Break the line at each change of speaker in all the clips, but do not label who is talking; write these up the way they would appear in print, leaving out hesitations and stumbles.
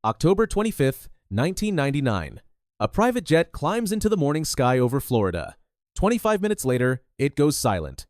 October 25, 1999. A private jet climbs into the morning sky over Florida. 25 minutes later, it goes silent.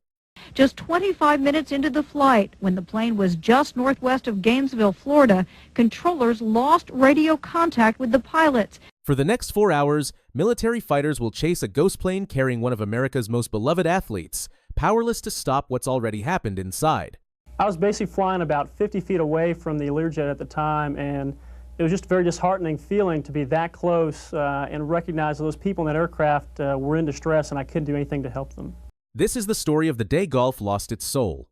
Just 25 minutes into the flight, when the plane was just northwest of Gainesville, Florida, controllers lost radio contact with the pilots.
For the next 4 hours, military fighters will chase a ghost plane carrying one of America's most beloved athletes, powerless to stop what's already happened inside.
I was basically flying about 50 feet away from the Learjet at the time, and it was just a very disheartening feeling to be that close and recognize those people in that aircraft were in distress and I couldn't do anything to help them.
This is the story of the day golf lost its soul.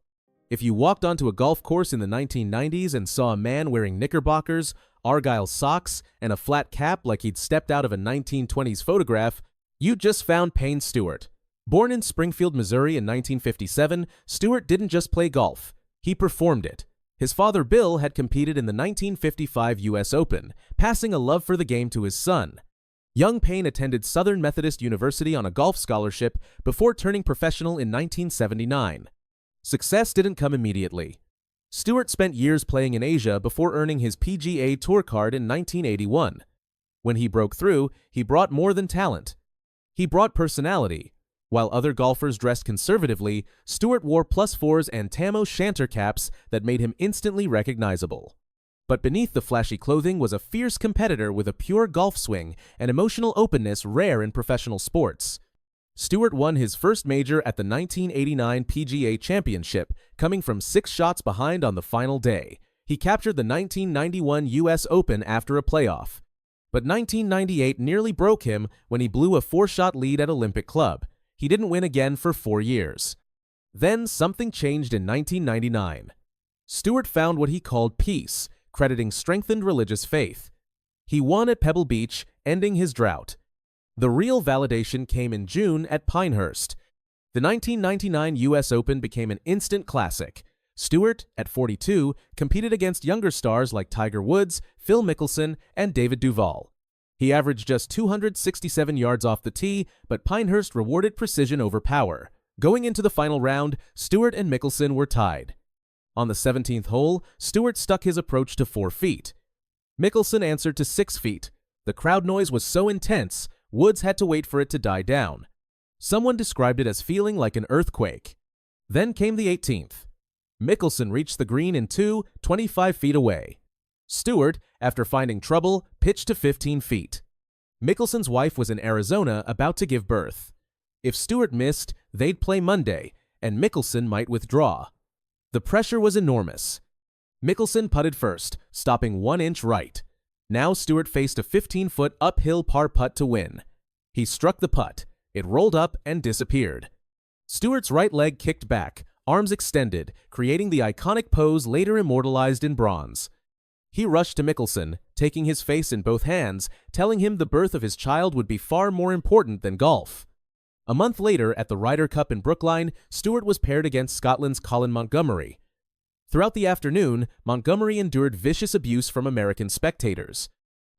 If you walked onto a golf course in the 1990s and saw a man wearing knickerbockers, argyle socks, and a flat cap like he'd stepped out of a 1920s photograph, you just found Payne Stewart. Born in Springfield, Missouri in 1957, Stewart didn't just play golf, he performed it. His father Bill had competed in the 1955 U.S. Open, passing a love for the game to his son. Young Payne attended Southern Methodist University on a golf scholarship before turning professional in 1979. Success didn't come immediately. Stewart spent years playing in Asia before earning his PGA Tour card in 1981. When he broke through, he brought more than talent. He brought personality. While other golfers dressed conservatively, Stewart wore +4s and Tam O'Shanter caps that made him instantly recognizable. But beneath the flashy clothing was a fierce competitor with a pure golf swing and emotional openness rare in professional sports. Stewart won his first major at the 1989 PGA Championship, coming from 6 shots behind on the final day. He captured the 1991 U.S. Open after a playoff. But 1998 nearly broke him when he blew a 4-shot lead at Olympic Club. He didn't win again for 4 years. Then something changed in 1999. Stewart found what he called peace, crediting strengthened religious faith. He won at Pebble Beach, ending his drought. The real validation came in June at Pinehurst. The 1999 U.S. Open became an instant classic. Stewart, at 42, competed against younger stars like Tiger Woods, Phil Mickelson, and David Duval. He averaged just 267 yards off the tee, but Pinehurst rewarded precision over power. Going into the final round, Stewart and Mickelson were tied. On the 17th hole, Stewart stuck his approach to 4 feet. Mickelson answered to 6 feet. The crowd noise was so intense, Woods had to wait for it to die down. Someone described it as feeling like an earthquake. Then came the 18th. Mickelson reached the green in 2, 25 feet away. Stewart, after finding trouble, pitched to 15 feet. Mickelson's wife was in Arizona about to give birth. If Stewart missed, they'd play Monday, and Mickelson might withdraw. The pressure was enormous. Mickelson putted first, stopping 1 inch right. Now Stewart faced a 15-foot uphill par putt to win. He struck the putt. It rolled up and disappeared. Stewart's right leg kicked back, arms extended, creating the iconic pose later immortalized in bronze. He rushed to Mickelson, taking his face in both hands, telling him the birth of his child would be far more important than golf. A month later, at the Ryder Cup in Brookline, Stewart was paired against Scotland's Colin Montgomerie. Throughout the afternoon, Montgomerie endured vicious abuse from American spectators.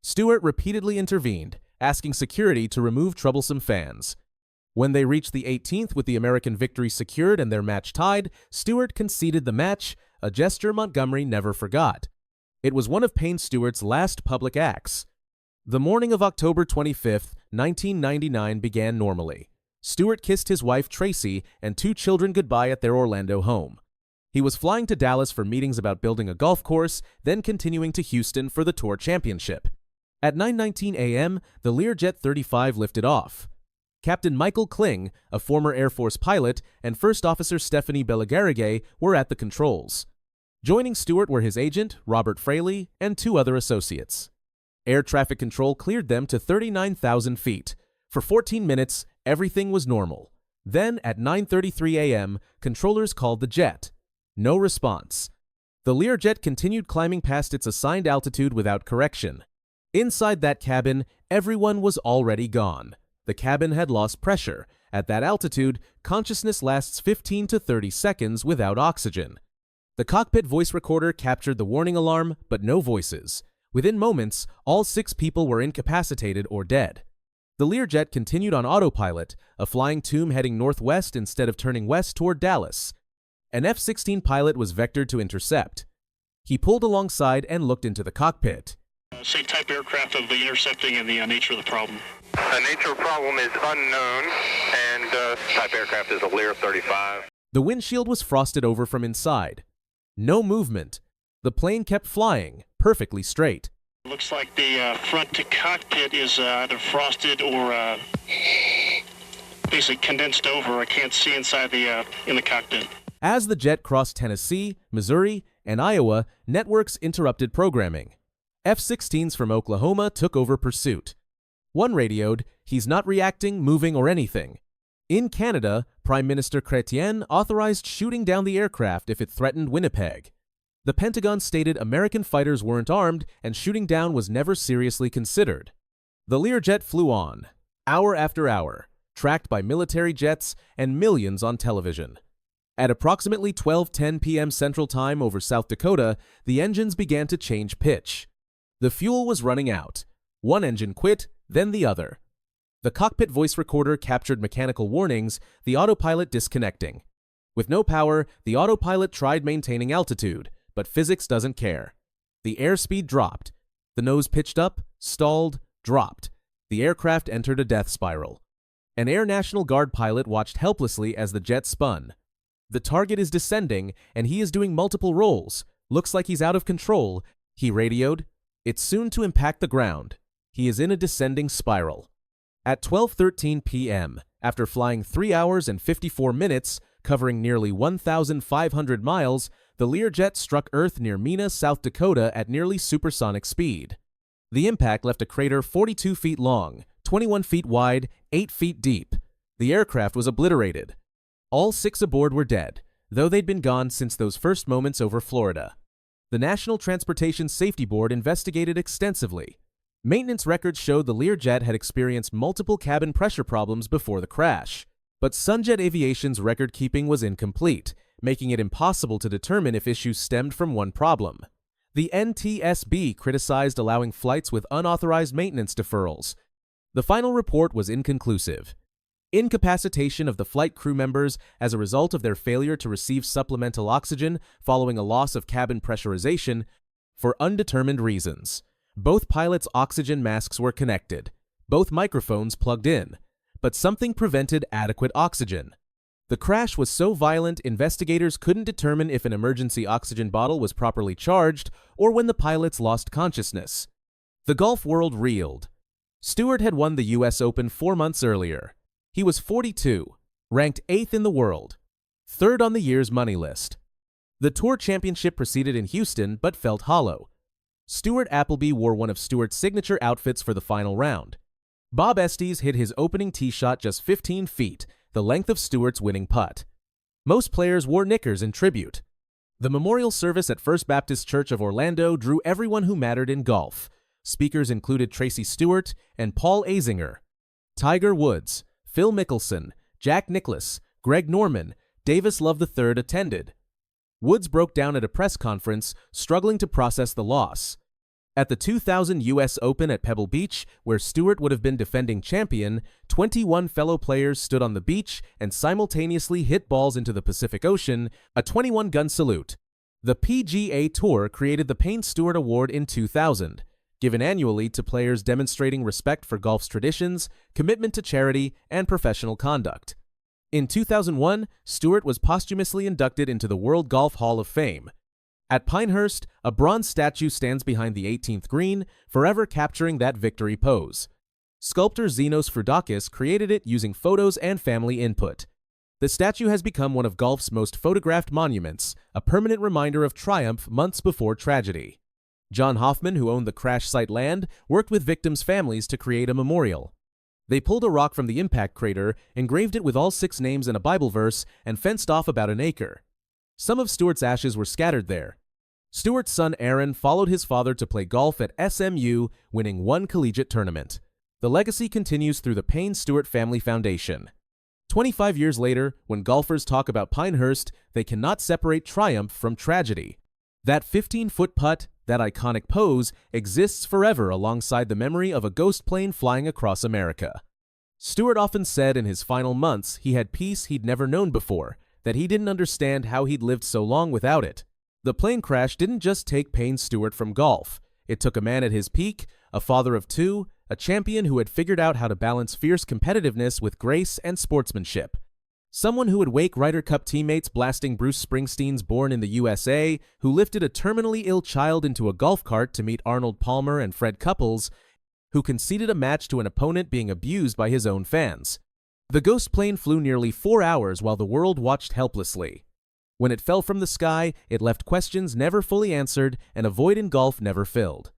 Stewart repeatedly intervened, asking security to remove troublesome fans. When they reached the 18th with the American victory secured and their match tied, Stewart conceded the match, a gesture Montgomerie never forgot. It was one of Payne Stewart's last public acts. The morning of October 25, 1999 began normally. Stewart kissed his wife Tracy and 2 children goodbye at their Orlando home. He was flying to Dallas for meetings about building a golf course, then continuing to Houston for the Tour Championship. At 9:19 a.m., the Learjet 35 lifted off. Captain Michael Kling, a former Air Force pilot, and First Officer Stephanie Bellegarrigue were at the controls. Joining Stewart were his agent, Robert Fraley, and 2 other associates. Air traffic control cleared them to 39,000 feet. For 14 minutes, everything was normal. Then, at 9:33 a.m., controllers called the jet. No response. The Learjet continued climbing past its assigned altitude without correction. Inside that cabin, everyone was already gone. The cabin had lost pressure. At that altitude, consciousness lasts 15 to 30 seconds without oxygen. The cockpit voice recorder captured the warning alarm, but no voices. Within moments, all 6 people were incapacitated or dead. The Learjet continued on autopilot, a flying tomb heading northwest instead of turning west toward Dallas. An F-16 pilot was vectored to intercept. He pulled alongside and looked into the cockpit.
Say type aircraft of the intercepting and the nature of the problem.
The nature of the problem is unknown, and type aircraft is a Lear 35.
The windshield was frosted over from inside. No movement. The plane kept flying, perfectly straight.
Looks like the front to cockpit is either frosted or basically condensed over. I can't see inside in the cockpit.
As the jet crossed Tennessee, Missouri, and Iowa, networks interrupted programming. F-16s from Oklahoma took over pursuit. One radioed, "He's not reacting, moving, or anything." In Canada, Prime Minister Chrétien authorized shooting down the aircraft if it threatened Winnipeg. The Pentagon stated American fighters weren't armed and shooting down was never seriously considered. The Learjet flew on, hour after hour, tracked by military jets and millions on television. At approximately 12:10 p.m. Central Time over South Dakota, the engines began to change pitch. The fuel was running out. One engine quit, then the other. The cockpit voice recorder captured mechanical warnings, the autopilot disconnecting. With no power, the autopilot tried maintaining altitude, but physics doesn't care. The airspeed dropped. The nose pitched up, stalled, dropped. The aircraft entered a death spiral. An Air National Guard pilot watched helplessly as the jet spun. The target is descending, and he is doing multiple rolls. Looks like he's out of control, he radioed. It's soon to impact the ground. He is in a descending spiral. At 12:13 p.m., after flying 3 hours and 54 minutes, covering nearly 1,500 miles, the Learjet struck Earth near Mena, South Dakota at nearly supersonic speed. The impact left a crater 42 feet long, 21 feet wide, 8 feet deep. The aircraft was obliterated. All 6 aboard were dead, though they'd been gone since those first moments over Florida. The National Transportation Safety Board investigated extensively. Maintenance records showed the Learjet had experienced multiple cabin pressure problems before the crash, but Sunjet Aviation's record-keeping was incomplete, making it impossible to determine if issues stemmed from one problem. The NTSB criticized allowing flights with unauthorized maintenance deferrals. The final report was inconclusive. Incapacitation of the flight crew members as a result of their failure to receive supplemental oxygen following a loss of cabin pressurization for undetermined reasons. Both pilots' oxygen masks were connected, both microphones plugged in, but something prevented adequate oxygen. The crash was so violent, investigators couldn't determine if an emergency oxygen bottle was properly charged or when the pilots lost consciousness. The golf world reeled. Stewart had won the U.S. Open 4 months earlier. He was 42, ranked 8th in the world, 3rd on the year's money list. The Tour Championship proceeded in Houston but felt hollow. Stuart Appleby wore one of Stewart's signature outfits for the final round. Bob Estes hit his opening tee shot just 15 feet, the length of Stewart's winning putt. Most players wore knickers in tribute. The memorial service at First Baptist Church of Orlando drew everyone who mattered in golf. Speakers included Tracy Stewart and Paul Azinger. Tiger Woods, Phil Mickelson, Jack Nicklaus, Greg Norman, Davis Love III attended. Woods broke down at a press conference, struggling to process the loss. At the 2000 U.S. Open at Pebble Beach, where Stewart would have been defending champion, 21 fellow players stood on the beach and simultaneously hit balls into the Pacific Ocean, a 21-gun salute. The PGA Tour created the Payne Stewart Award in 2000, given annually to players demonstrating respect for golf's traditions, commitment to charity, and professional conduct. In 2001, Stewart was posthumously inducted into the World Golf Hall of Fame. At Pinehurst, a bronze statue stands behind the 18th green, forever capturing that victory pose. Sculptor Zenos Frudakis created it using photos and family input. The statue has become one of golf's most photographed monuments, a permanent reminder of triumph months before tragedy. John Hoffman, who owned the crash site land, worked with victims' families to create a memorial. They pulled a rock from the impact crater, engraved it with all 6 names and a Bible verse, and fenced off about an acre. Some of Stewart's ashes were scattered there. Stewart's son Aaron followed his father to play golf at SMU, winning 1 collegiate tournament. The legacy continues through the Payne Stewart Family Foundation. 25 years later, when golfers talk about Pinehurst, they cannot separate triumph from tragedy. That 15-foot putt, that iconic pose, exists forever alongside the memory of a ghost plane flying across America. Stewart often said in his final months he had peace he'd never known before, that he didn't understand how he'd lived so long without it. The plane crash didn't just take Payne Stewart from golf. It took a man at his peak, a father of two, a champion who had figured out how to balance fierce competitiveness with grace and sportsmanship. Someone who would wake Ryder Cup teammates blasting Bruce Springsteen's Born in the USA, who lifted a terminally ill child into a golf cart to meet Arnold Palmer and Fred Couples, who conceded a match to an opponent being abused by his own fans. The ghost plane flew nearly 4 hours while the world watched helplessly. When it fell from the sky, it left questions never fully answered and a void in golf never filled.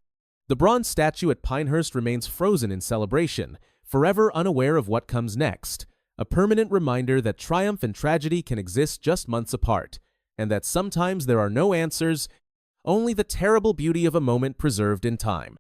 The bronze statue at Pinehurst remains frozen in celebration, forever unaware of what comes next, a permanent reminder that triumph and tragedy can exist just months apart, and that sometimes there are no answers, only the terrible beauty of a moment preserved in time.